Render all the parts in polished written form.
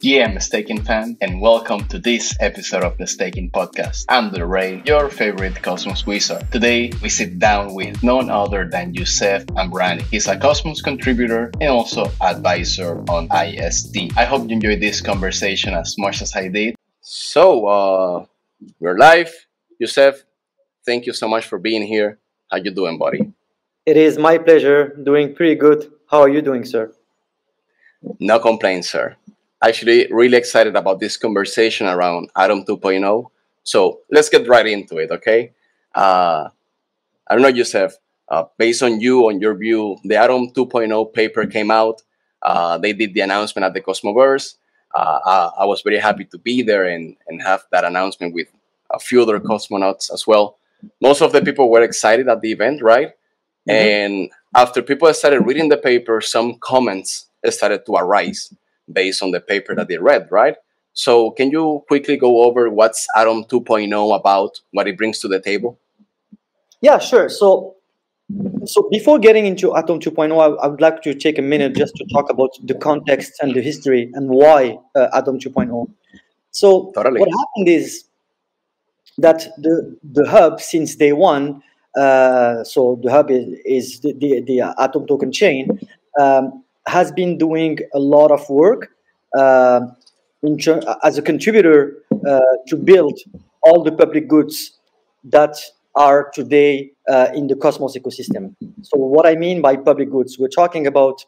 Yeah, I'm a Stakin fan, and welcome to this episode of the Stakin podcast. I'm the Ray, your favorite Cosmos wizard. Today, we sit down with none other than Youssef Amrani. He's a Cosmos contributor and also advisor on IST. I hope you enjoyed this conversation as much as I did. We're live. Youssef, thank you so much for being here. How you doing, buddy? It is my pleasure. Doing pretty good. How are you doing, sir? No complaints, sir. Actually, really excited about this conversation around Atom 2.0. So let's get right into it, okay? I don't know, Youssef, based on your view, the Atom 2.0 paper came out. They did the announcement at the Cosmoverse. I was very happy to be there and have that announcement with a few other cosmonauts as well. Most of the people were excited at the event, right? Mm-hmm. And after people started reading the paper, some comments started to arise based on the paper that they read, right? So can you quickly go over what's Atom 2.0 about, what it brings to the table? Yeah, sure. So before getting into Atom 2.0, I would like to take a minute just to talk about the context and the history and why Atom 2.0. So Totally. What happened is that the hub since day one, so the hub is the Atom token chain, has been doing a lot of work as a contributor to build all the public goods that are today in the Cosmos ecosystem. So what I mean by public goods, we're talking about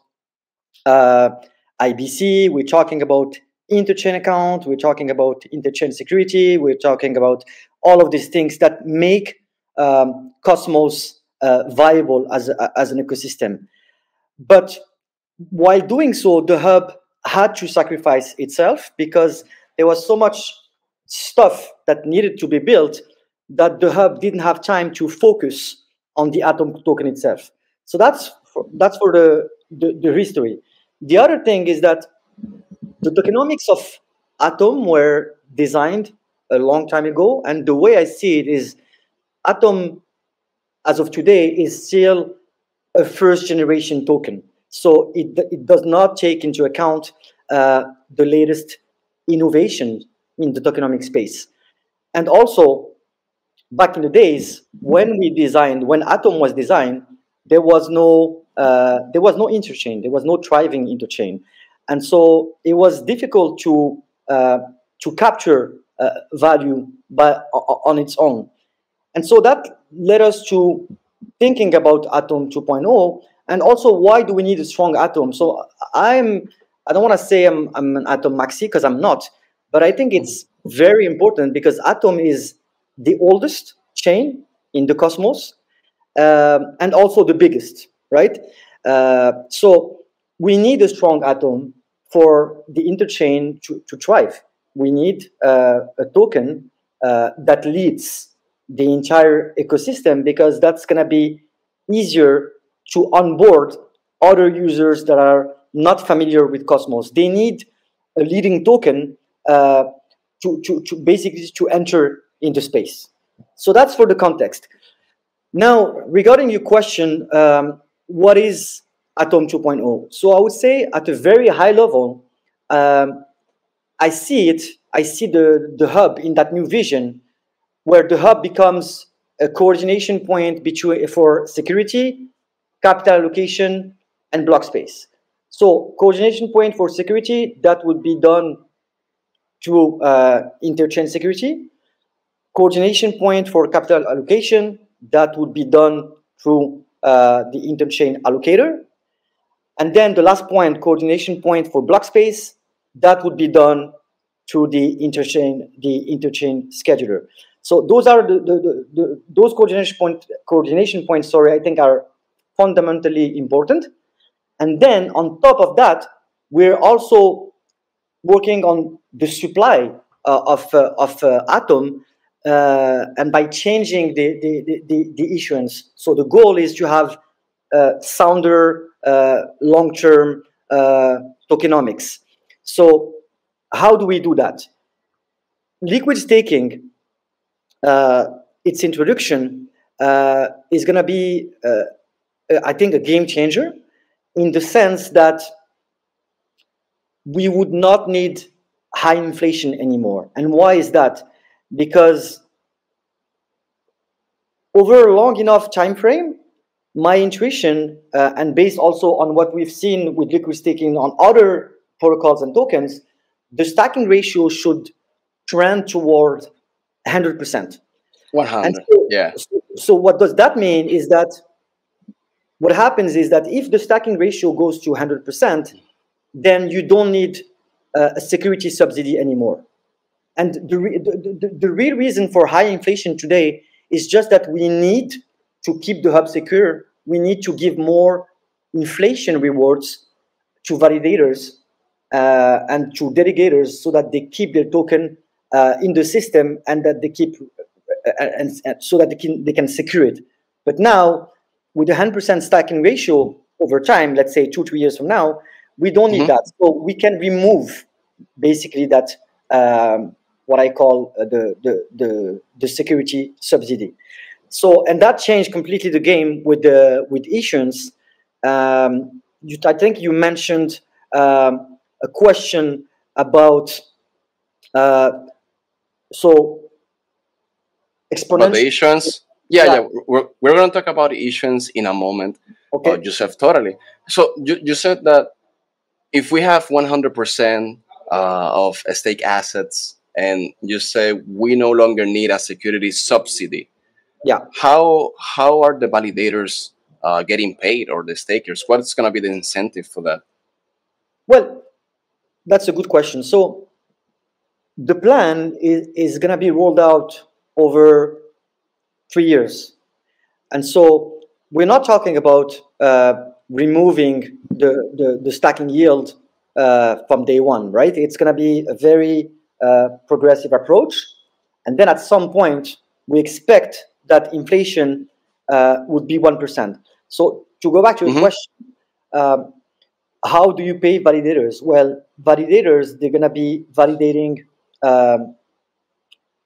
IBC, we're talking about interchain account, we're talking about interchain security, we're talking about all of these things that make Cosmos viable as an ecosystem. But while doing so, the hub had to sacrifice itself because there was so much stuff that needed to be built that the hub didn't have time to focus on the Atom token itself. So that's for the history. The other thing is that the tokenomics of Atom were designed a long time ago, and the way I see it is Atom, as of today, is still a first generation token. So it does not take into account the latest innovation in the tokenomic space. And also, back in the days when Atom was designed, there was no interchain, there was no thriving interchain, and so it was difficult to capture value on its own. And so that led us to thinking about Atom 2.0, and also why do we need a strong Atom? So I don't want to say I'm an Atom maxi because I'm not, but I think it's very important because Atom is the oldest chain in the Cosmos and also the biggest, right? So we need a strong Atom for the interchain to thrive. We need a token that leads the entire ecosystem because that's going to be easier to onboard other users that are not familiar with Cosmos. They need a leading token to basically to enter into space. So that's for the context. Now, regarding your question, what is Atom 2.0? So I would say at a very high level, I see the hub in that new vision where the hub becomes a coordination point for security, capital allocation, and block space. So coordination point for security, that would be done through interchain security. Coordination point for capital allocation, that would be done through the interchain allocator. And then the last point, coordination point for block space, that would be done through the interchain scheduler. So those are those coordination points. I think are fundamentally important. And then on top of that, we're also working on the supply of Atom, and by changing the issuance. So the goal is to have sounder long-term tokenomics. So how do we do that? Liquid staking, its introduction is going to be, I think, a game changer in the sense that we would not need high inflation anymore. And why is that? Because over a long enough time frame, my intuition, and based also on what we've seen with liquid staking on other protocols and tokens, the stacking ratio should trend toward 100%. 100. Yeah. So what does that mean is that what happens is that if the stacking ratio goes to 100%, then you don't need a security subsidy anymore. And the real reason for high inflation today is just that we need to keep the hub secure. We need to give more inflation rewards to validators and to delegators so that they keep their token in the system and that they keep and so that they can secure it. But now, with a 100% stacking ratio over time, let's say 2-3 years from now, we don't need that. So we can remove basically that what I call the security subsidy. So, and that changed completely the game with issuance. I think you mentioned a question about so exponential. About the issuance. Yeah. We're going to talk about issuance in a moment. Okay. Youssef, totally. So you said that if we have 100% of stake assets, and you say we no longer need a security subsidy. Yeah. How are the validators getting paid, or the stakers? What's going to be the incentive for that? Well, that's a good question. So the plan is going to be rolled out over 3 years. And so we're not talking about removing the stacking yield from day one, right? It's going to be a very progressive approach. And then at some point, we expect that inflation would be 1%. So to go back to your question, how do you pay validators? Well, validators, they're going to be validating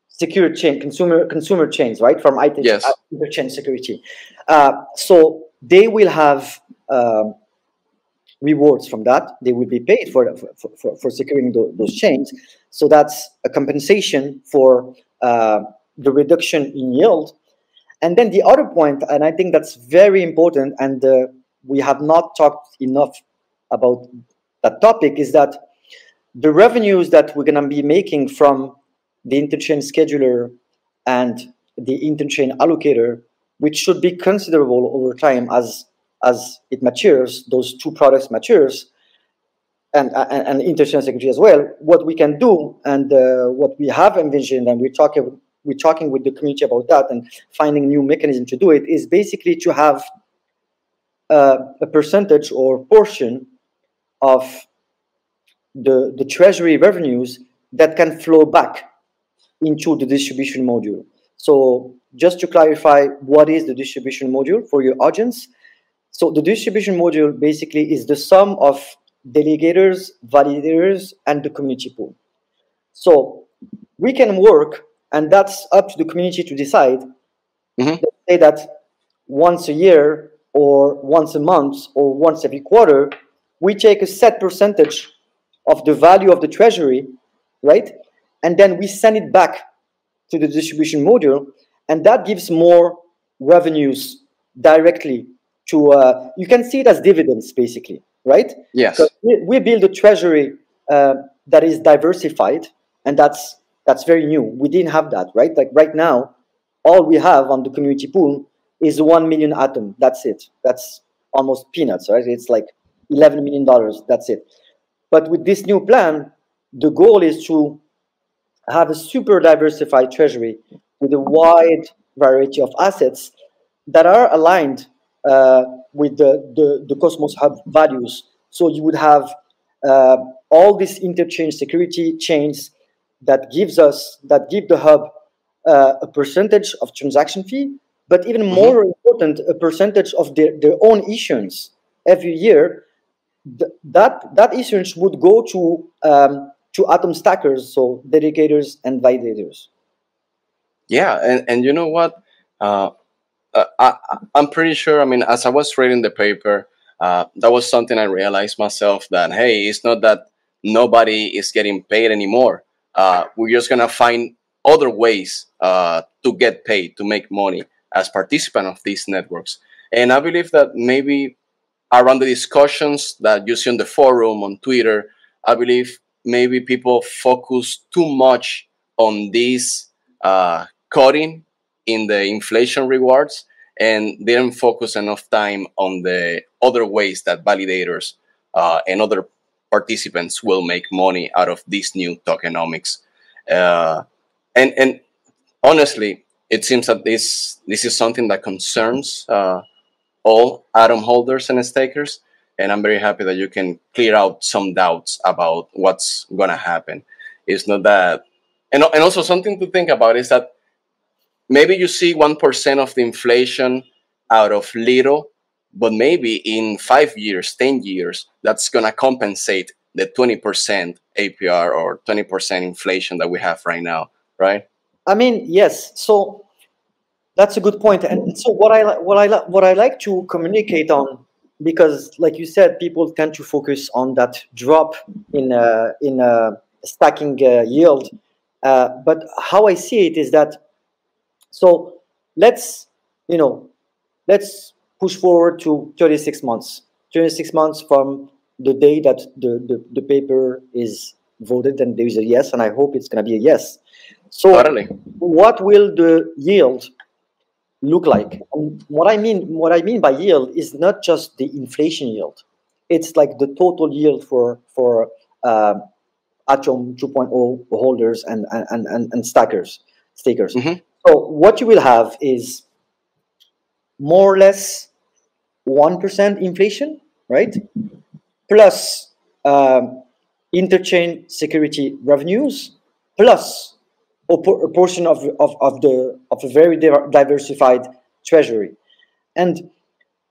secure chain, consumer chains, right? From interchain security. So they will have rewards from that. They will be paid for securing those chains. So that's a compensation for the reduction in yield. And then the other point, and I think that's very important, and we have not talked enough about that topic, is that the revenues that we're going to be making from the interchain scheduler and the interchain allocator, which should be considerable over time as it matures, those two products matures, and interchain security as well. What we can do, and what we have envisioned, and we're talking with the community about that and finding new mechanism to do it, is basically to have a percentage or portion of the treasury revenues that can flow back into the distribution module. So just to clarify, what is the distribution module for your audience? So the distribution module basically is the sum of delegators, validators, and the community pool. So we can work, and that's up to the community to decide. Let's say that once a year or once a month or once every quarter, we take a set percentage of the value of the treasury, right? And then we send it back to the distribution module, and that gives more revenues directly to, you can see it as dividends, basically, right? Yes. So we build a treasury that is diversified, and that's very new. We didn't have that, right? Like right now, all we have on the community pool is 1 million Atom. That's it. That's almost peanuts, right? It's like $11 million. That's it. But with this new plan, the goal is to have a super diversified treasury with a wide variety of assets that are aligned with the Cosmos Hub values. So you would have all these interchain security chains that give the hub a percentage of transaction fee, but even more important, a percentage of their own issuance every year. That issuance would go to Atom stackers, so delegators and validators. Yeah, and you know what? I'm pretty sure. I mean, as I was reading the paper, that was something I realized myself, that hey, it's not that nobody is getting paid anymore. We're just gonna find other ways to get paid, to make money as participant of these networks. And I believe that maybe around the discussions that you see on the forum, on Twitter, I believe maybe people focus too much on this cutting in the inflation rewards, and didn't focus enough time on the other ways that validators and other participants will make money out of this new tokenomics. Uh, and honestly, it seems that this is something that concerns all Atom holders and stakers. And I'm very happy that you can clear out some doubts about what's gonna happen. It's not that, and also something to think about is that maybe you see 1% of the inflation out of little, but maybe in 5 years, 10 years, that's gonna compensate the 20% APR or 20% inflation that we have right now, right? I mean, yes. So that's a good point. And so what I like to communicate on, because like you said, people tend to focus on that drop in stacking yield. But how I see it is that, so let's you know let's push forward to 36 months. 36 months from the day that the paper is voted and there is a yes, and I hope it's going to be a yes. So Totally. what will the yield look like? And what I mean by yield is not just the inflation yield. It's like the total yield for Atom 2.0 holders and stakers. Hmm. So what you will have is more or less 1% inflation, right? Plus interchain security revenues, plus a portion of a very diversified treasury. And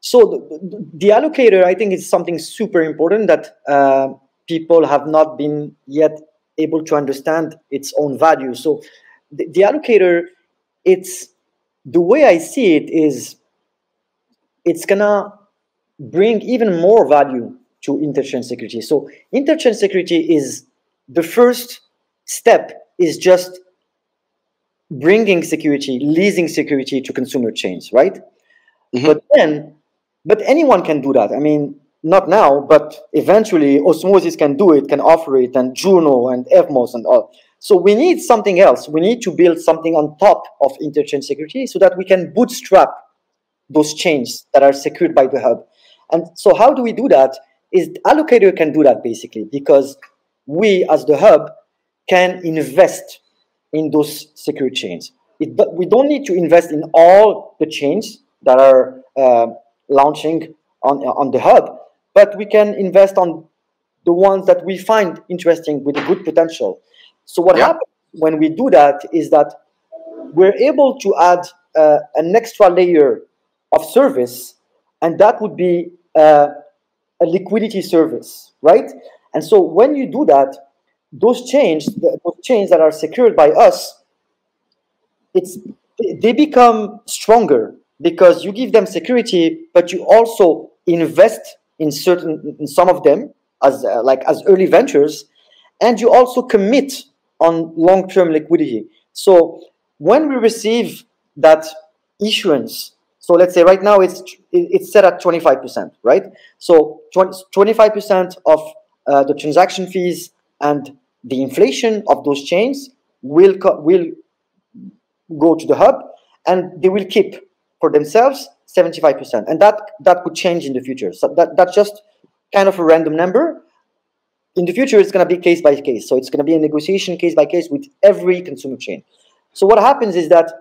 so the allocator, I think, is something super important that people have not been yet able to understand its own value. So the allocator, it's the way I see it is it's gonna bring even more value to interchain security. So interchain security is the first step, is just bringing security, leasing security to consumer chains, right? Hmm. But anyone can do that. I mean, not now, but eventually Osmosis can do it, can offer it, and Juno and Evmos and all. So we need something else. We need to build something on top of interchain security so that we can bootstrap those chains that are secured by the hub. And so how do we do that? Is allocator can do that basically, because we as the hub can invest in those secure chains. We don't need to invest in all the chains that are launching on the hub, but we can invest on the ones that we find interesting with a good potential. So what Yeah. happens when we do that is that we're able to add an extra layer of service, and that would be a liquidity service, right? And so when you do that, those chains that are secured by us, they become stronger because you give them security, but you also invest in some of them as as early ventures, and you also commit on long-term liquidity. So when we receive that issuance, so let's say right now it's set at 25%, right? So 25% of the transaction fees and the inflation of those chains will go to the hub, and they will keep for themselves 75%, and that could change in the future. So that's just kind of a random number. In the future, it's going to be case by case. So it's going to be a negotiation case by case with every consumer chain. So what happens is that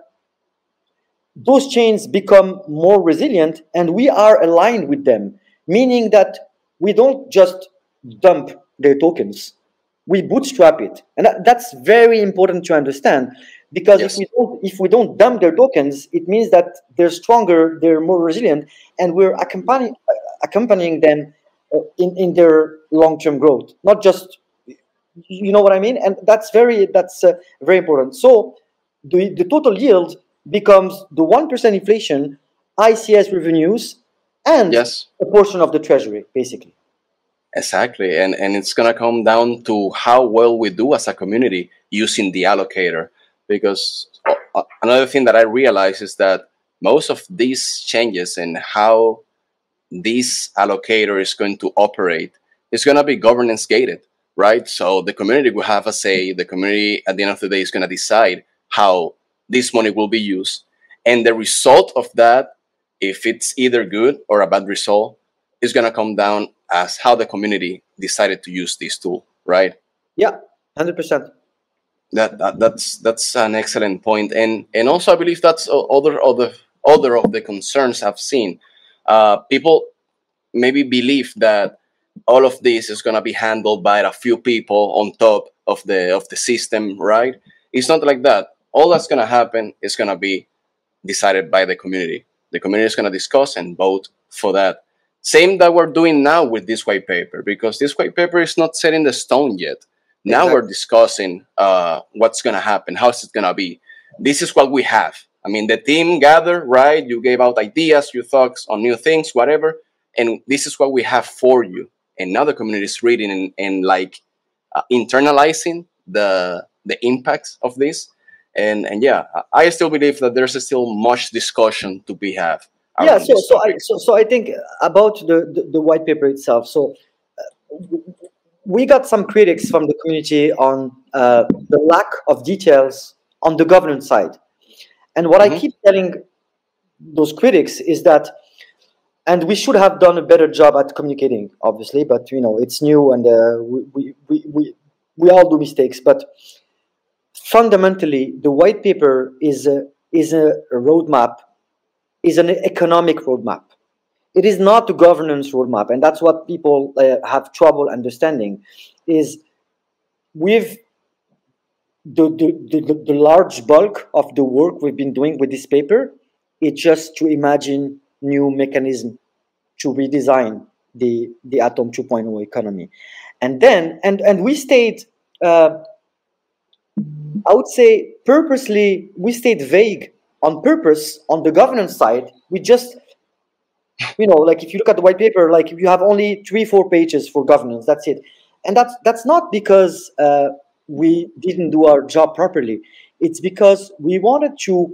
those chains become more resilient, and we are aligned with them, meaning that we don't just dump their tokens, we bootstrap it. And that's very important to understand, because Yes. if we don't dump their tokens, it means that they're stronger, they're more resilient, and we're accompanying them in their long-term growth, not just, you know what I mean? And that's very important. So the total yield becomes the 1% inflation, ICS revenues, and Yes. a portion of the treasury, basically. Exactly, and it's gonna come down to how well we do as a community using the allocator. Because another thing that I realize is that most of these changes in how this allocator is going to operate is going to be governance gated, right? So the community will have a say. The community at the end of the day is going to decide how this money will be used. And the result of that, if it's either good or a bad result, is going to come down as how the community decided to use this tool, right? Yeah, 100%. That's an excellent point, and also I believe that's other of the concerns I've seen. People maybe believe that all of this is going to be handled by a few people on top of the system, right? It's not like that. All that's going to happen is going to be decided by the community. The community is going to discuss and vote for that. Same that we're doing now with this white paper, because this white paper is not set in the stone yet. Now we're Exactly. discussing what's going to happen, how's it going to be. This is what we have. I mean, the team gathered, right? You gave out ideas, your thoughts on new things, whatever, and this is what we have for you. And now the community is reading and like internalizing the impacts of this. And yeah, I still believe that there's still much discussion to be had Yeah, around this topic. so I think about the white paper itself. So we got some critics from the community on the lack of details on the governance side. And what I Hmm. keep telling those critics is that, and we should have done a better job at communicating, obviously, but it's new, and we all do mistakes. But fundamentally, the white paper is a roadmap, is an economic roadmap. It is not a governance roadmap, and that's what people have trouble understanding. Is with the large bulk of the work we've been doing with this paper, it's just to imagine new mechanism to redesign the Atom 2.0 economy, and then and we stayed. I would say purposely we stayed vague on purpose on the governance side. We just like if you look at the white paper, like if you have only 3-4 pages for governance, that's it. And that's not because we didn't do our job properly. It's because we wanted to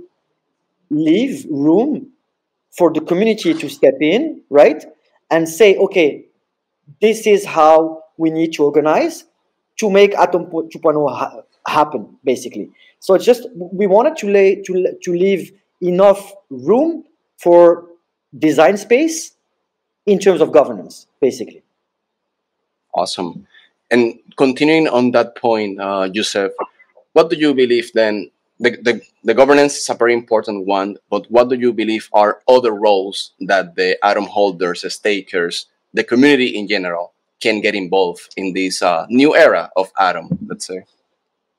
leave room for the community to step in, right, and say, okay, this is how we need to organize to make Atom 2.0 happen, basically. So it's just we wanted to leave enough room for design space in terms of governance, basically. Awesome. And continuing on that point, Youssef, what do you believe then? The governance is a very important one, but what do you believe are other roles that the Atom holders, the stakers, the community in general can get involved in this new era of Atom, let's say?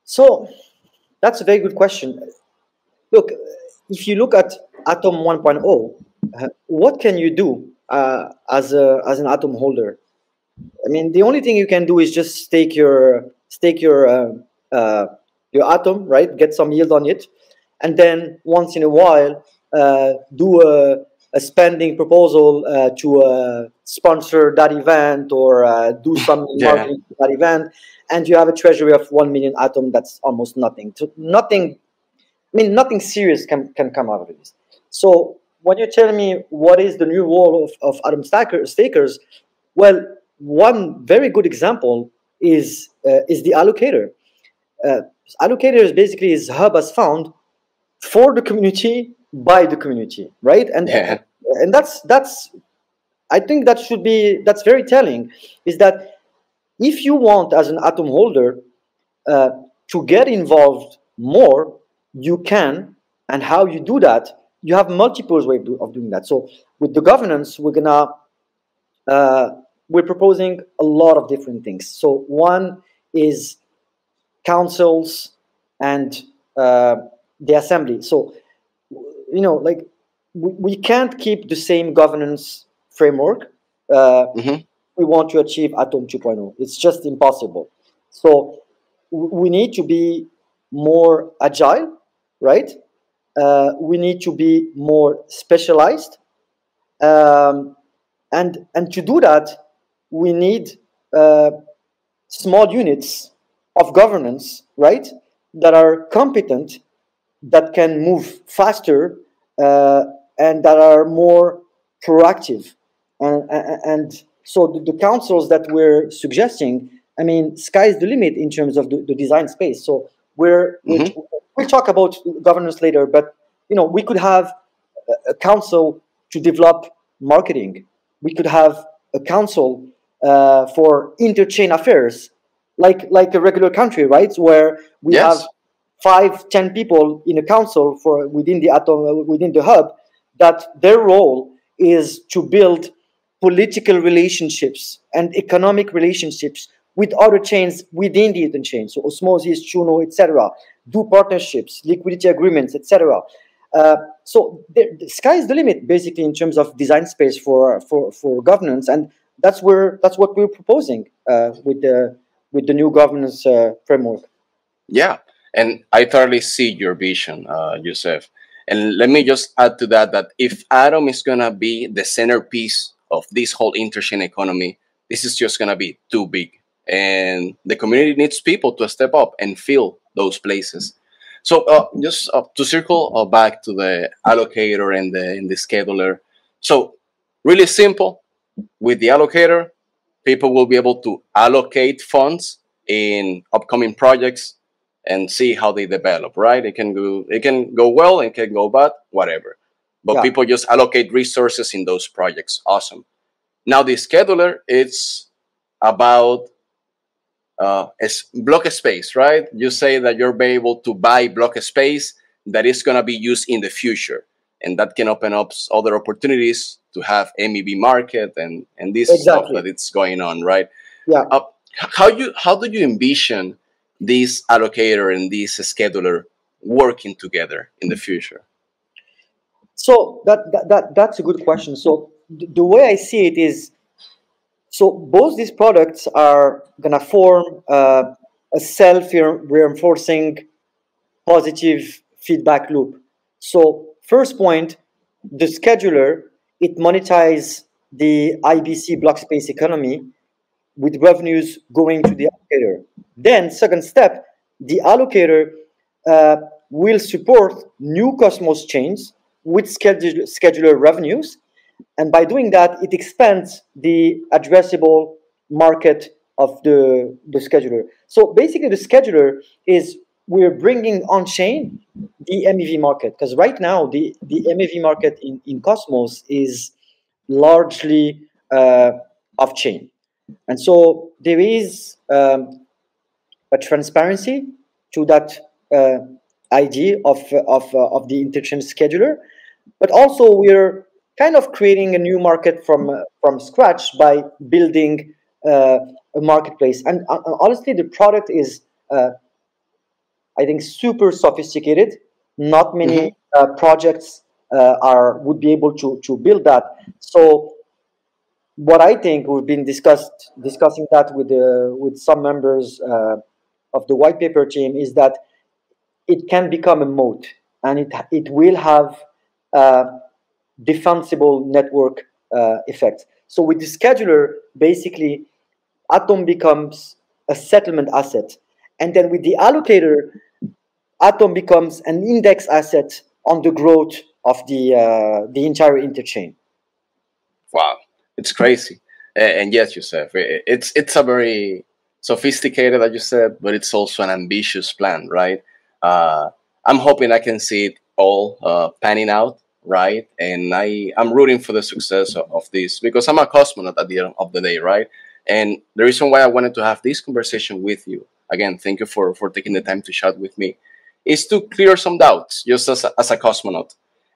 So that's a very good question. Look, if you look at Atom 1.0, what can you do as an Atom holder? I mean, the only thing you can do is just stake your Atom, right? Get some yield on it, and then once in a while, do a spending proposal to sponsor that event, or do some Yeah. marketing to that event, and you have a treasury of 1 million Atom. That's almost nothing. Nothing. I mean, nothing serious can come out of this. So when you tell me what is the new role of Atom stakers, well, one very good example is the allocator. Uh, Allocator is basically is hub as found for the community by the community, right? Yeah. And that's I think that's very telling. Is that if you want as an Atom holder uh, to get involved more, you can, and how you do that, you have multiple ways of doing that. So with the governance, uh, we're proposing a lot of different things. So one is councils and the assembly. So like we can't keep the same governance framework. Uh, Hmm. we want to achieve Atom 2.0. It's just impossible. So we need to be more agile, right? We need to be more specialized, um, and to do that, we need uh, small units of governance, right, that are competent, that can move faster, uh, and that are more proactive. And so the councils that we're suggesting, I mean, sky's the limit in terms of the design space. So Hmm. we'll talk about governance later, but we could have a council to develop marketing. We could have a council for interchain affairs, like a regular country, right? Where we have Yes. 5, 10 people in a council for within the atom within the hub, that their role is to build political relationships and economic relationships with other chains within the Ethereum chain, so Osmosis, Chuno, etc. Do partnerships, liquidity agreements, etc. So the sky is the limit, basically, in terms of design space for governance, and that's what we're proposing with the new governance framework. Yeah, and I totally see your vision, Youssef. And let me just add to that that if Atom is gonna be the centerpiece of this whole interchain economy, this is just gonna be too big, and the community needs people to step up and fill those places. So just to circle back to the allocator and the scheduler. So really simple with the allocator, people will be able to allocate funds in upcoming projects and see how they develop, right? It can go well, it can go bad, whatever. But Yeah, people just allocate resources in those projects. Awesome. Now the scheduler, it's about block space, right? You say that you're able to buy block space that is going to be used in the future, and that can open up other opportunities to have MEV market and this stuff exactly. that it's going on, right? Yeah. Uh, how do you envision this allocator and this scheduler working together in the future? So that's a good question. So the way I see it is, so both these products are gonna form a self-reinforcing positive feedback loop. So first point, the scheduler, it monetizes the IBC block space economy with revenues going to the allocator. Then second step, the allocator uh, will support new Cosmos chains with scheduler revenues, and by doing that, it expands the addressable market of the scheduler. So basically, the scheduler is, we're bringing on chain the MEV market, because right now the MEV market in Cosmos is largely off chain. And so there is a transparency to that uh, idea of the interchain scheduler, but also we're kind of creating a new market from scratch by building a marketplace. And honestly, the product is, I think, super sophisticated. Not Hmm. many projects are would be able to build that. So what I think, we've been discussing that with some members of the white paper team, is that it can become a moat, and it will have uh, defensible network effects. So with the scheduler, basically, Atom becomes a settlement asset, and then with the allocator, Atom becomes an index asset on the growth of the entire interchain. Wow, it's crazy. And yes, Youssef, it's a very sophisticated, as you said, but it's also an ambitious plan, right? Uh, I'm hoping I can see it all panning out, right? And I'm rooting for the success of this because I'm a cosmonaut at the end of the day, right? And the reason why I wanted to have this conversation with you, again, thank you for taking the time to chat with me, is to clear some doubts just as a cosmonaut.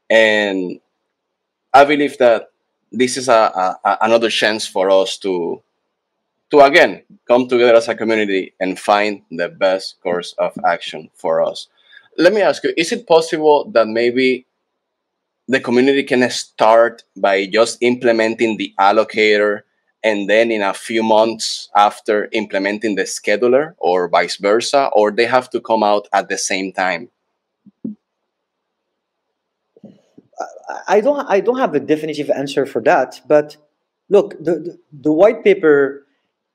And I believe that this is another chance for us to again come together as a community and find the best course of action for us. Let me ask you: is it possible that maybe the community can start by just implementing the allocator, and then in a few months after implementing the scheduler, or vice versa, or they have to come out at the same time? I don't have a definitive answer for that, but look, the white paper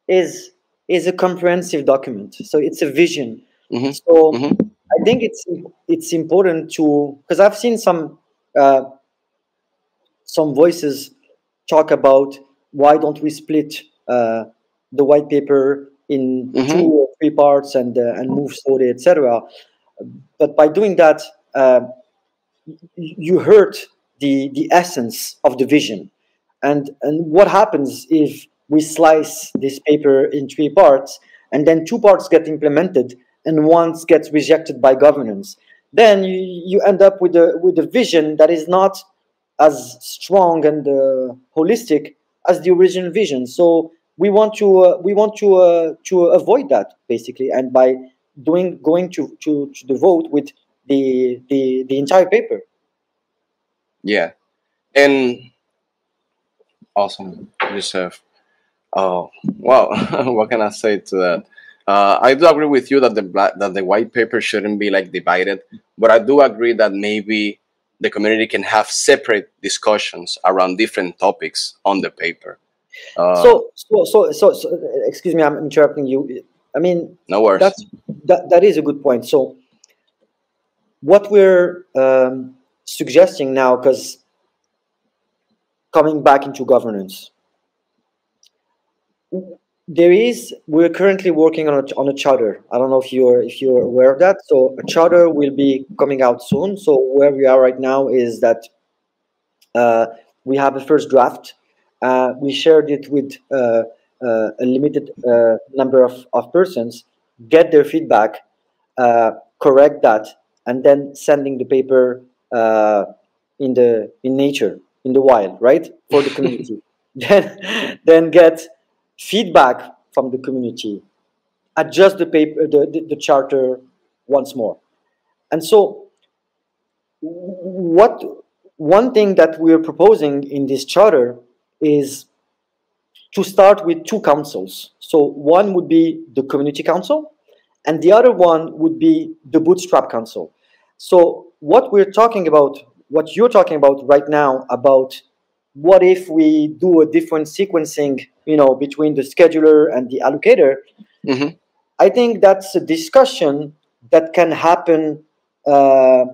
is is a comprehensive document. So it's a vision. Hmm. So Hmm. I think it's important to, because I've seen uh, some voices talk about why don't we split the white paper in two Hmm. or three parts and move slowly, etc. But by doing that, uh, you hurt the essence of the vision. And what happens if we slice this paper in three parts, and then two parts get implemented and one gets rejected by governance? Then you end up with a vision that is not as strong and holistic as the original vision. So we want to avoid that, basically, and by going to the vote with the entire paper. Yeah. And awesome, Youssef. Oh, well, what can I say to that? I do agree with you that that the white paper shouldn't be like divided, but I do agree that maybe the community can have separate discussions around different topics on the paper. Uh, Excuse me, I'm interrupting you. I mean, no worries. that is a good point. So what we're suggesting now, because coming back into governance, we're currently working on a charter. I don't know if you're aware of that. So a charter will be coming out soon. So where we are right now is that uh, we have a first draft. We shared it with a limited number of persons, get their feedback, correct that, and then sending the paper in nature, in the wild, right, for the community. Then get feedback from the community, adjust the paper, the charter once more. And so what one thing that we're proposing in this charter is to start with two councils. So one would be the community council, and the other one would be the bootstrap council. So what you're talking about right now, about what if we do a different sequencing, between the scheduler and the allocator, Hmm. I think that's a discussion that can happen uh,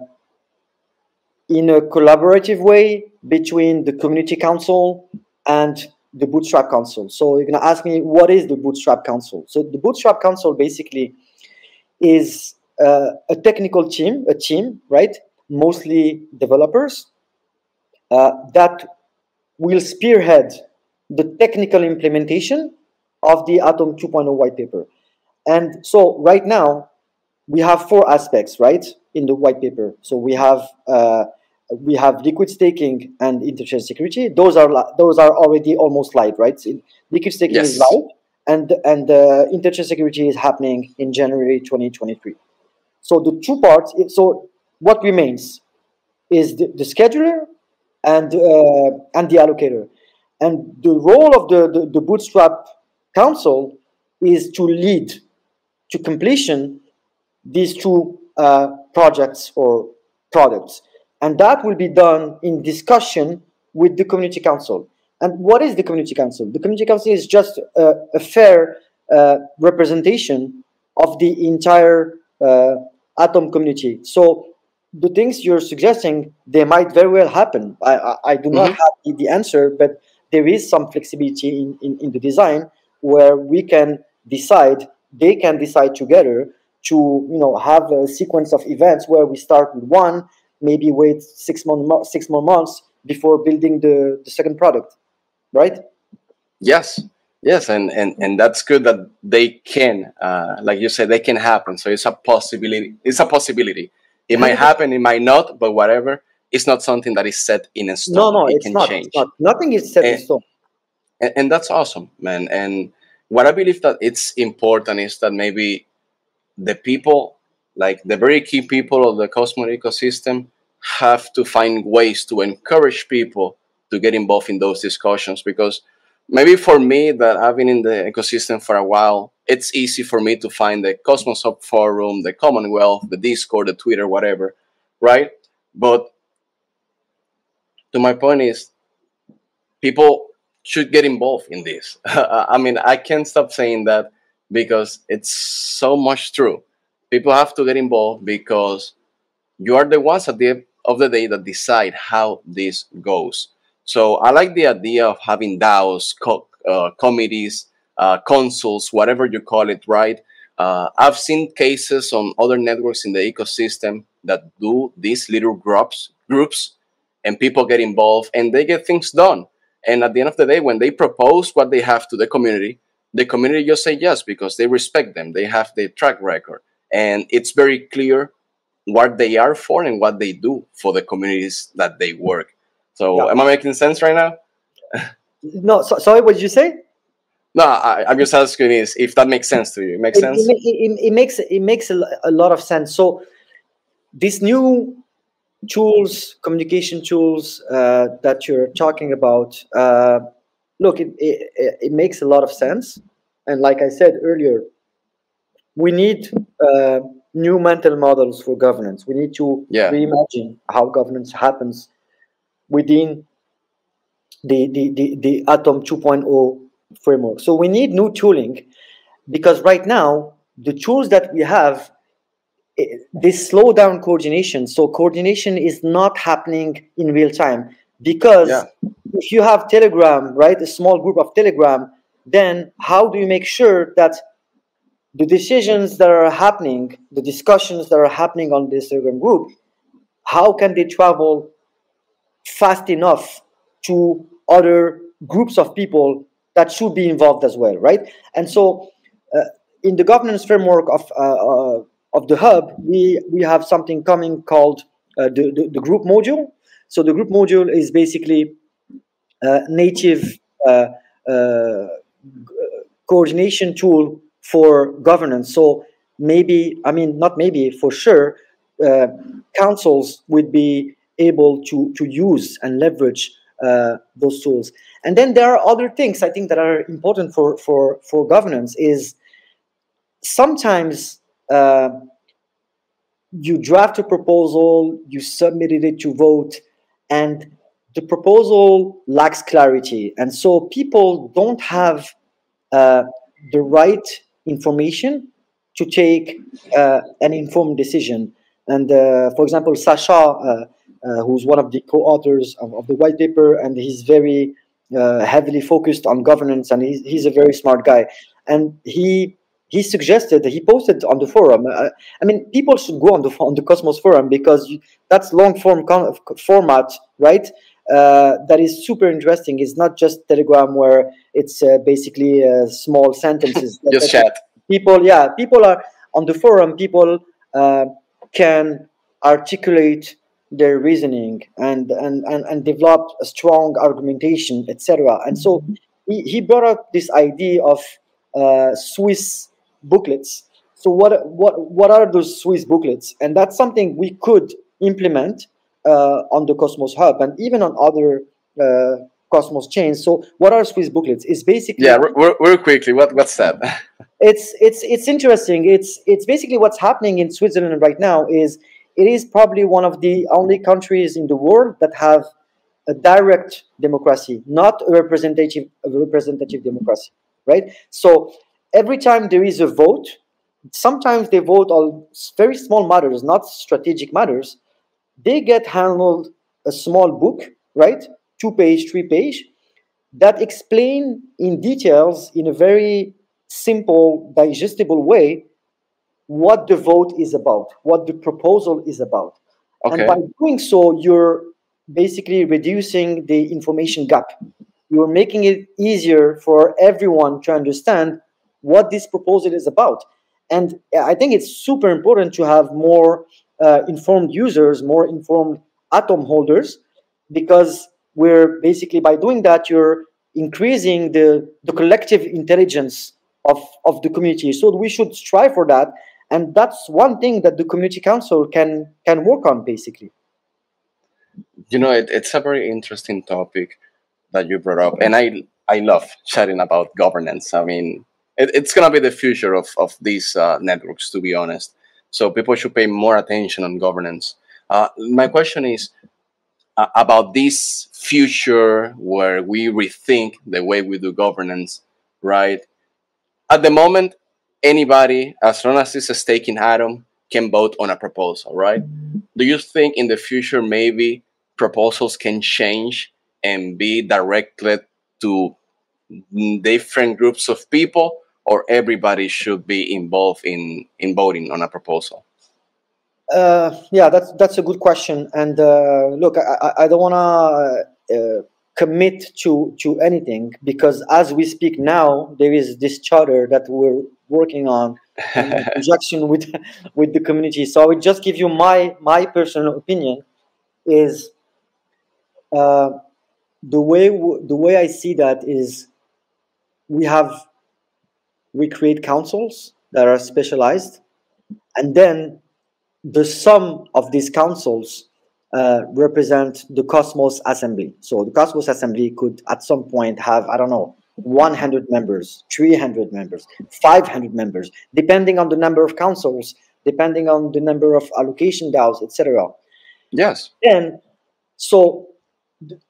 in a collaborative way between the community council and the bootstrap council. So you're going to ask me, what is the bootstrap council? So the bootstrap council basically is a technical team, right, mostly developers, that will spearhead the technical implementation of the Atom 2.0 white paper. And so right now we have four aspects, right, in the white paper. So we have liquid staking and interchain security. Those are already almost live, right? So liquid staking is Yes. live, and interchain security is happening in January 2023. So the two parts. So what remains is the scheduler and the allocator. And the role of the Bootstrap Council is to lead to completion these two projects or products. And that will be done in discussion with the community council. And what is the community council? The community council is just a fair representation of the entire Atom community. So the things you're suggesting, they might very well happen. I do not Hmm. have the answer, but there is some flexibility in the design where we can decide, they can decide together to have a sequence of events where we start with one, maybe wait 6 more months before building the second product, right? Yes. Yes, and that's good that they can, like you said, they can happen. So it's a possibility. It's a possibility. It might 100%. happen. It might not. But whatever, it's not something that is set in a No, stone. no, It it's can not. It's not. change. Nothing is set in And, stone. and that's awesome, man. And what I believe that it's important is that maybe the people, like the very key people of the Cosmos ecosystem, have to find ways to encourage people to get involved in those discussions. Because maybe for me, that I've been in the ecosystem for a while, it's easy for me to find the Cosmos Hub forum, the Commonwealth, the Discord, the Twitter, whatever, right? But to my point is, people should get involved in this. I mean, I can't stop saying that because it's so much true. People have to get involved because you are the ones at the end of the day that decide how this goes. So I like the idea of having DAOs, committees, consuls, whatever you call it, right? I've seen cases on other networks in the ecosystem that do these little groups, and people get involved and they get things done. And at the end of the day, when they propose what they have to the community just say yes because they respect them. They have their track record, and it's very clear what they are for and what they do for the communities that they work. Yeah. So, am I making sense right now? No, sorry, what did you say? No, I'm just asking is if that makes sense to you. It makes sense? It makes a lot of sense. So these new tools, communication tools that you're talking about, look, it makes a lot of sense. And like I said earlier, we need new mental models for governance. We need to Yeah. reimagine how governance happens within the Atom 2.0 framework. So we need new tooling because right now the tools that we have, they slow down coordination. So coordination is not happening in real time because Yeah. if you have Telegram, right, a small group of Telegram, then how do you make sure that the decisions that are happening, the discussions that are happening on this Telegram group, how can they travel fast enough to other groups of people that should be involved as well, right? And so, in the governance framework of the hub, we have something coming called the group module. So the group module is basically native uh, coordination tool for governance. So maybe, I mean, not maybe, for sure, uh, councils would be able to use and leverage those tools. And then there are other things I think that are important for governance is sometimes you draft a proposal, you submitted it to vote, and the proposal lacks clarity. And so people don't have uh, the right information to take an informed decision. And for example, Sasha, who's one of the co-authors of the white paper, and he's very heavily focused on governance, and he's a very smart guy. And he suggested, he posted on the forum. I mean, people should go on the Cosmos forum because that's long form format, right? That is super interesting. It's not just Telegram where it's basically small sentences. Just chat. People are on the forum. People uh, can articulate their reasoning and develop a strong argumentation, etc. And so he brought up this idea of Swiss booklets. So what are those Swiss booklets? And that's something we could implement on the Cosmos Hub and even on other Cosmos chains. So what are Swiss booklets? It's basically real quickly. What's that? it's interesting. It's basically what's happening in Switzerland right now is it is probably one of the only countries in the world that have a direct democracy, not a representative democracy, right? So every time there is a vote, sometimes they vote on very small matters, not strategic matters. They get handled a small book, right? 2-page, 3-page, that explain in details in a very simple, digestible way what the vote is about, what the proposal is about. Okay. And by doing so, you're basically reducing the information gap. You're making it easier for everyone to understand what this proposal is about. And I think it's super important to have more informed users, more informed Atom holders, because we're basically, by doing that, you're increasing the collective intelligence of the community. So we should strive for that. And that's one thing that the community council can work on, basically. You know, it's a very interesting topic that you brought up, and I love chatting about governance. I mean, it's gonna be the future of these networks, to be honest. So people should pay more attention on governance. My question is, about this future where we rethink the way we do governance, right? At the moment, anybody, as long as it's a staking atom, can vote on a proposal, right? Do you think in the future maybe proposals can change and be directed to different groups of people, or everybody should be involved in voting on a proposal? Yeah, that's a good question. And look, I don't want to commit to anything, because as we speak now, there is this charter that we're working on in conjunction with the community. So I would just give you my personal opinion. Is uh, the way I see that is, we have we create councils that are specialized, and then the sum of these councils represent the Cosmos Assembly. So the Cosmos Assembly could at some point have, I don't know, 100 members, 300 members, 500 members, depending on the number of councils, depending on the number of allocation DAOs, etc. Yes. Then, so,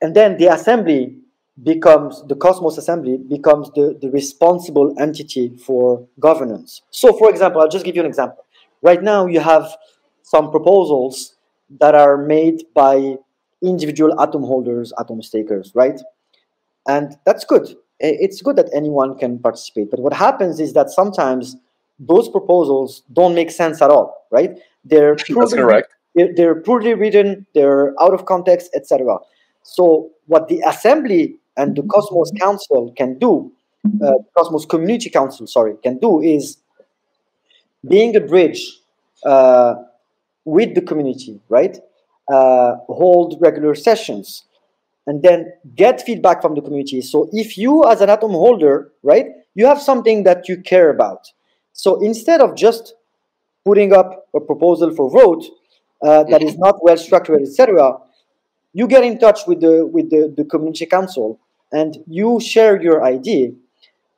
and then the assembly becomes, the Cosmos Assembly becomes the responsible entity for governance. So, for example, I'll just give you an example. Right now, you have some proposals that are made by individual atom holders, atom stakers, right? And that's good. It's good that anyone can participate. But what happens is that sometimes those proposals don't make sense at all, right? They're That's poorly, correct. they're poorly written, they're out of context, etc. So what the assembly and the Cosmos Council can do, Cosmos Community Council, sorry, can do is being a bridge uh, with the community, right? Hold regular sessions, and then get feedback from the community. So if you, as an atom holder, right, you have something that you care about. So instead of just putting up a proposal for vote that is not well structured, etc., you get in touch with the community council and you share your idea,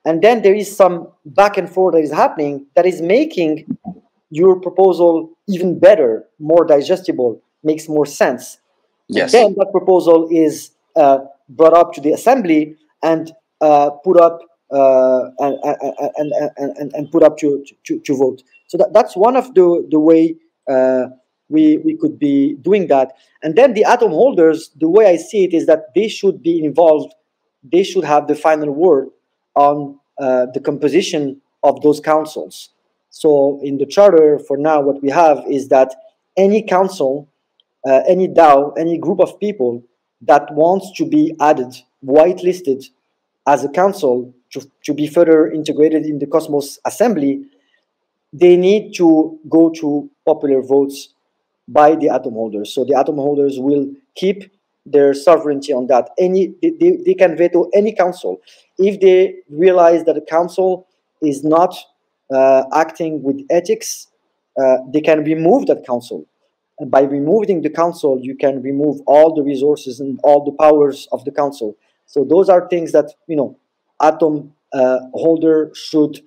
and then there is some back and forth that is happening that is making your proposal even better, more digestible, makes more sense. And Yes. then that proposal is brought up to the assembly and put up and put up to vote. So that's one of the way we could be doing that. And then the atom holders, the way I see it is that they should be involved. They should have the final word on the composition of those councils. So in the charter for now, what we have is that any council, any DAO, any group of people that wants to be added, whitelisted as a council to be further integrated in the Cosmos Assembly, they need to go to popular votes by the atom holders. So the atom holders will keep their sovereignty on that. They can veto any council. If they realize that a council is not acting with ethics, they can remove that council. And by removing the council, you can remove all the resources and all the powers of the council. So those are things that atom holder should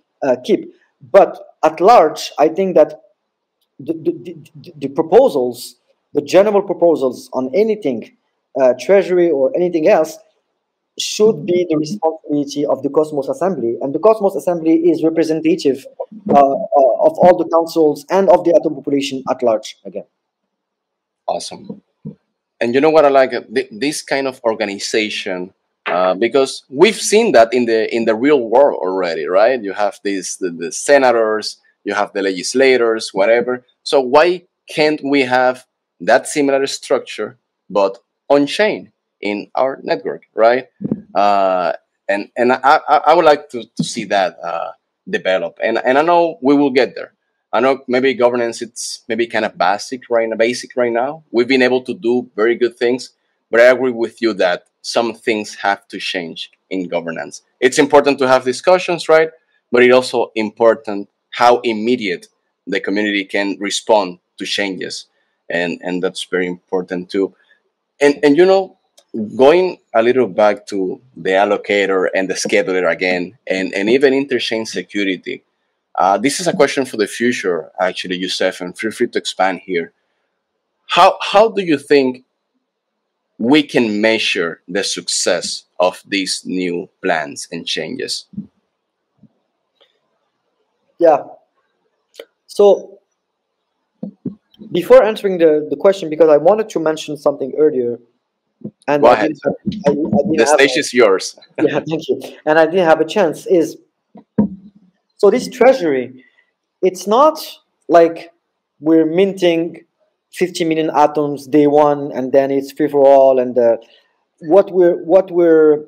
keep. But at large, I think that the proposals, the general proposals on anything, treasury or anything else, should be the responsibility of the Cosmos Assembly. And the Cosmos Assembly is representative of all the councils and of the atom population at large, again. Awesome. And you know what I like? This kind of organization, because we've seen that in the real world already, right? You have the senators, you have the legislators, whatever. So why can't we have that similar structure but on chain in our network, right? Uh, and I would like to see that develop, and I know we will get there. I know maybe governance it's maybe kind of basic right now. We've been able to do very good things, but I agree with you that some things have to change in governance. It's important to have discussions, right? But it's also important how immediate the community can respond to changes, and that's very important too. And going a little back to the allocator and the scheduler again, and even interchain security. This is a question for the future, actually, Youssef, and feel free to expand here. How do you think we can measure the success of these new plans and changes? Yeah. So before answering the question, because I wanted to mention something earlier, and Go ahead, sir. I didn't The have stage is yours. yeah, thank you. And I didn't have a chance. Is so this treasury, it's not like we're minting 50 million atoms day one, and then it's free for all. And what we're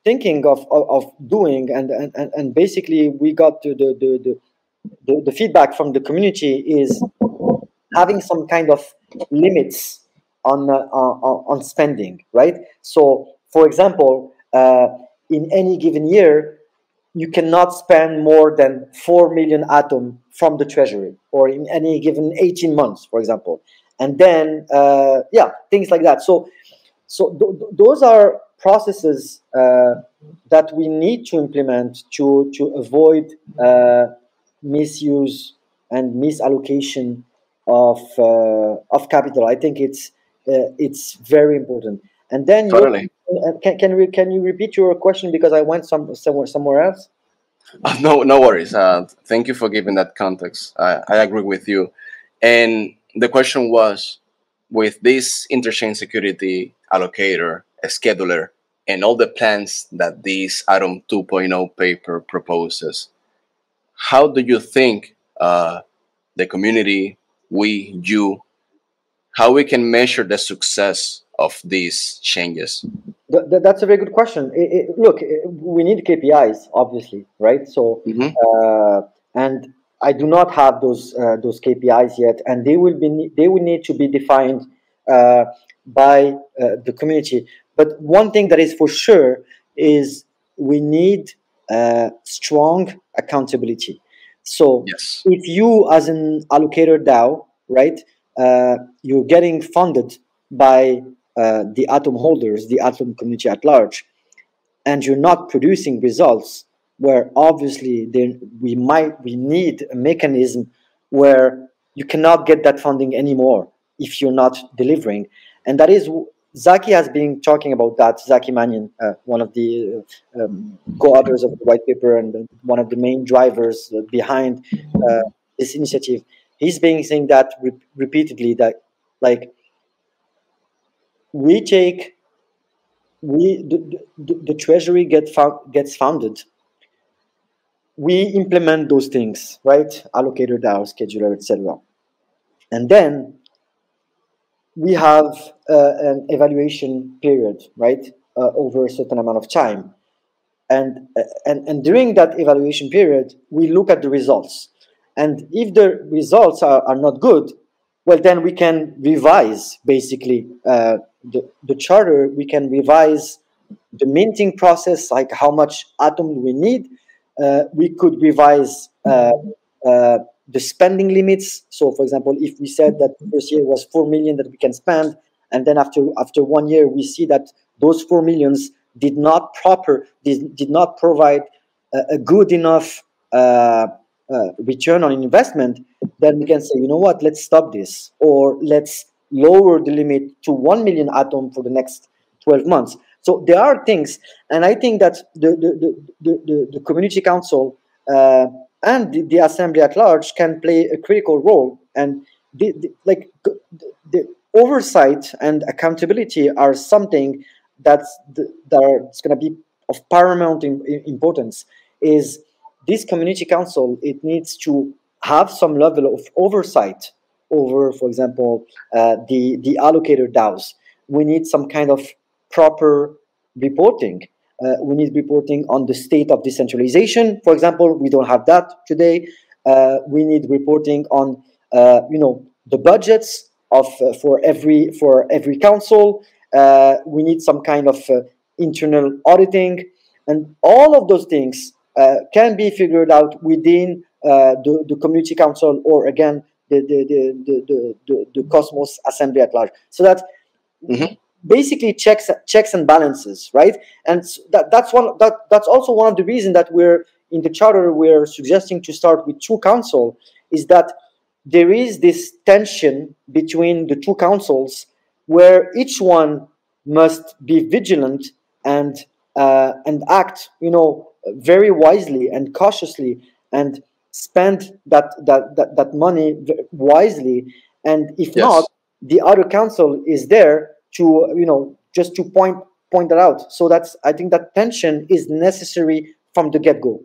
thinking of doing, and basically we got to the feedback from the community is having some kind of limits on spending, right? So, for example, in any given year, you cannot spend more than 4 million atom from the treasury, or in any given 18 months, for example. And then, yeah, things like that. So those are processes that we need to implement to avoid misuse and misallocation of capital. I think it's very important. And then your Totally. can you repeat your question, because I went somewhere else. No, no worries. Thank you for giving that context. I agree with you. And the question was, with this interchain security allocator, a scheduler, and all the plans that this Atom 2.0 paper proposes, how do you think the community, you, how we can measure the success of these changes? That's a very good question. Look, we need KPIs, obviously, right? So, Hmm. and I do not have those KPIs yet, and they will need to be defined uh, by the community. But one thing that is for sure is we need strong accountability. So, Yes. if you, as an allocator DAO, right, you're getting funded by the atom holders, the atom community at large, and you're not producing results, where obviously then we need a mechanism where you cannot get that funding anymore if you're not delivering. And that is, Zaki has been talking about that. Zaki Mannion, one of the co-authors of the white paper and one of the main drivers behind uh, this initiative, he's been saying that repeatedly, that like we take we the treasury gets founded, we implement those things, right? Allocator DAO, scheduler, etc. And then we have an evaluation period, right? Over a certain amount of time. And during that evaluation period, we look at the results. And if the results are not good, well, then we can revise basically the charter. We can revise the minting process, like how much atom we need. We could revise uh, the spending limits. So, for example, if we said that the first year was 4 million that we can spend, and then after 1 year we see that those 4 millions did not provide a good enough return on investment, then we can say, you know what, let's stop this, or let's lower the limit to 1 million atom for the next 12 months. So there are things, and I think that the community council and the assembly at large can play a critical role. And the oversight and accountability are something that's going to be of paramount importance. Is this community council, it needs to have some level of oversight over, for example, the allocator DAOs. We need some kind of proper reporting. We need reporting on the state of decentralization. For example, we don't have that today. We need reporting on the budgets of for every council. We need some kind of internal auditing, and all of those things can be figured out within the community council, or again the Cosmos Assembly at large. So that Hmm. basically checks and balances, right? And that's also one of the reasons that we're in the charter, we're suggesting to start with two council, is that there is this tension between the two councils, where each one must be vigilant and act, very wisely and cautiously, and spend that money wisely. And if not, Yes, the other council is there to, just to point that out. So I think that tension is necessary from the get-go.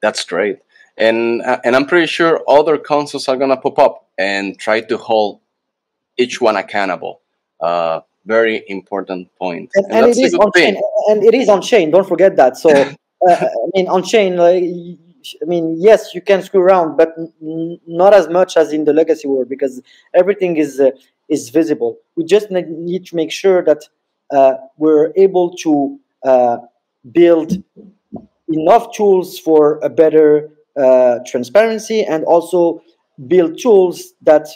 that's great. And I'm pretty sure other councils are gonna pop up and try to hold each one accountable. Very important point, and And it that's the is good on chain, thing. and it is on chain, don't forget that. So I mean, on chain, like, I mean, yes, you can screw around, but not as much as in the legacy world, because everything is visible. We just need to make sure that we're able to build enough tools for a better transparency, and also build tools that,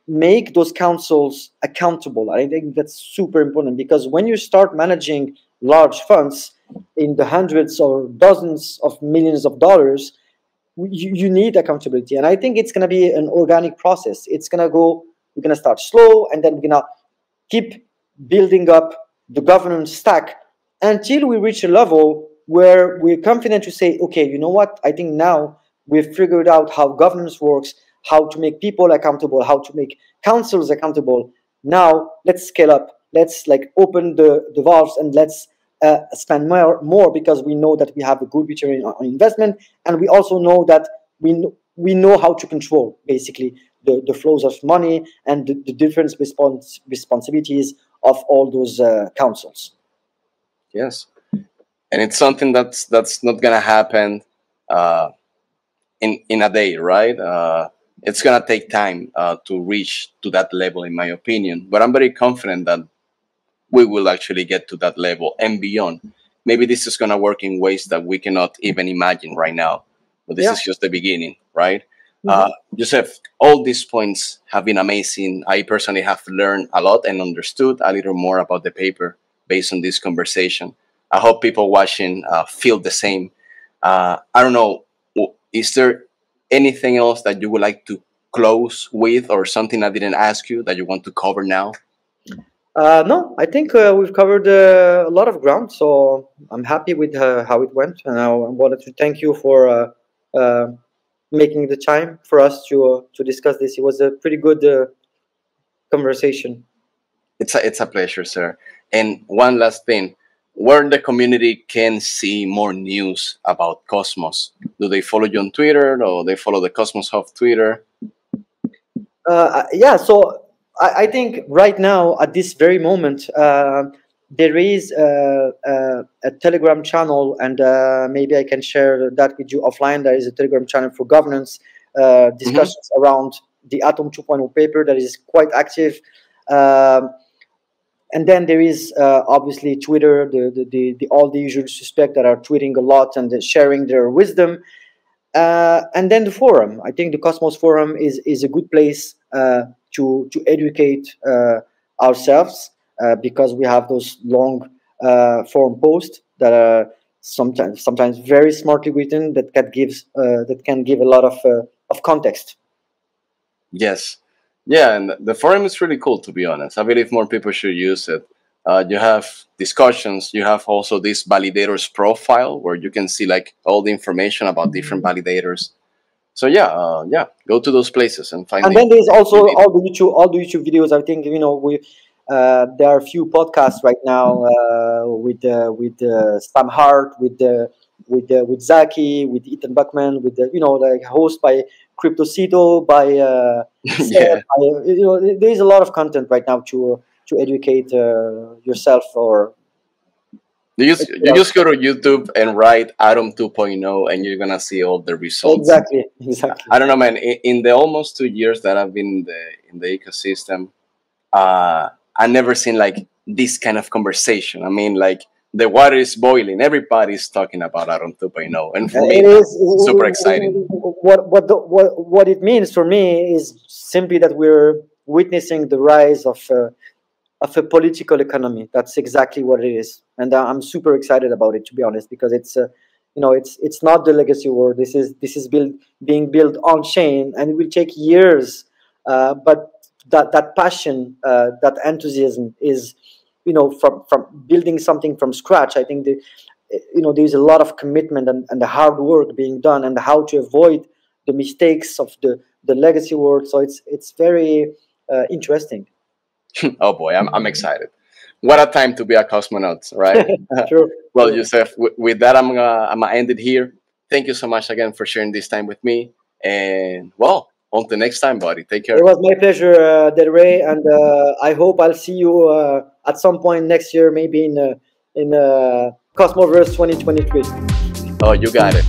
make those councils accountable. I think that's super important, because when you start managing large funds in the hundreds or dozens of millions of dollars, you need accountability. And I think it's going to be an organic process. We're going to start slow, and then we're going to keep building up the governance stack until we reach a level where we're confident to say, okay, you know what? I think now we've figured out how governance works, how to make people accountable, how to make councils accountable. Now let's scale up. Let's like open the valves, and let's spend more, because we know that we have a good return on investment, and we also know that we know how to control basically the flows of money, and the different responsibilities of all those councils. Yes, and it's something that's not gonna happen uh, in a day, right? It's gonna take time to reach to that level, in my opinion. But I'm very confident that we will actually get to that level and beyond. Maybe this is gonna work in ways that we cannot even imagine right now. But this Yeah. is just the beginning, right? Mhm. Joseph, all these points have been amazing. I personally have learned a lot and understood a little more about the paper based on this conversation. I hope people watching feel the same. I don't know, is there anything else that you would like to close with, or something I didn't ask you that you want to cover now? No, I think we've covered a lot of ground, so I'm happy with how it went, and I wanted to thank you for making the time for us to discuss this. It was a pretty good conversation. It's a pleasure, sir. And one last thing, where the community can see more news about Cosmos. Do they follow you on Twitter, or they follow the Cosmos Hub Twitter? Yeah, so I think right now, at this very moment, there is a Telegram channel, and maybe I can share that with you offline. There is a Telegram channel for governance Hmm. discussions around the Atom 2.0 paper that is quite active. Um, and then there is obviously Twitter, the all the usual suspects that are tweeting a lot and sharing their wisdom. And then the forum. I think the Cosmos forum is a good place to educate ourselves, because we have those long forum posts that are sometimes very smartly written, that can give a lot of context. Yes. Yeah, and the forum is really cool, to be honest. I believe more people should use it. You have discussions. You have also this validators profile where you can see like all the information about different validators. So yeah, yeah, go to those places and find And the then there's information also you need. all the YouTube videos. I think, we there are a few podcasts right now with Sam Hart, with Zaki, with Ethan Buckman, with the, like, host by Cryptocito, by Seth. Yeah. There is a lot of content right now to educate yourself, or You just go to YouTube and write Atom 2.0, and you're gonna see all the results. exactly, exactly. I don't know, man. In the almost 2 years that I've been in the ecosystem, I never seen like this kind of conversation. I mean, like the water is boiling. Everybody's talking about Atom 2.0, and for me, It is that's super exciting. what it means for me is simply that we're witnessing the rise of a political economy. That's exactly what it is, and I'm super excited about it, to be honest, because it's not the legacy world. This is being built on chain, and it will take years. But that passion, that enthusiasm, is from building something from scratch. I think there's a lot of commitment and the hard work being done, and how to avoid the mistakes of the legacy world. So it's very interesting. Oh boy, I'm excited. What a time to be a cosmonaut, right? True. Well, Youssef, with that, I'm gonna end it here. Thank you so much again for sharing this time with me. And well, until next time, buddy. Take care. It was my pleasure, Del Rey, and I hope I'll see you at some point next year, maybe in Cosmoverse 2023. Oh, you got it.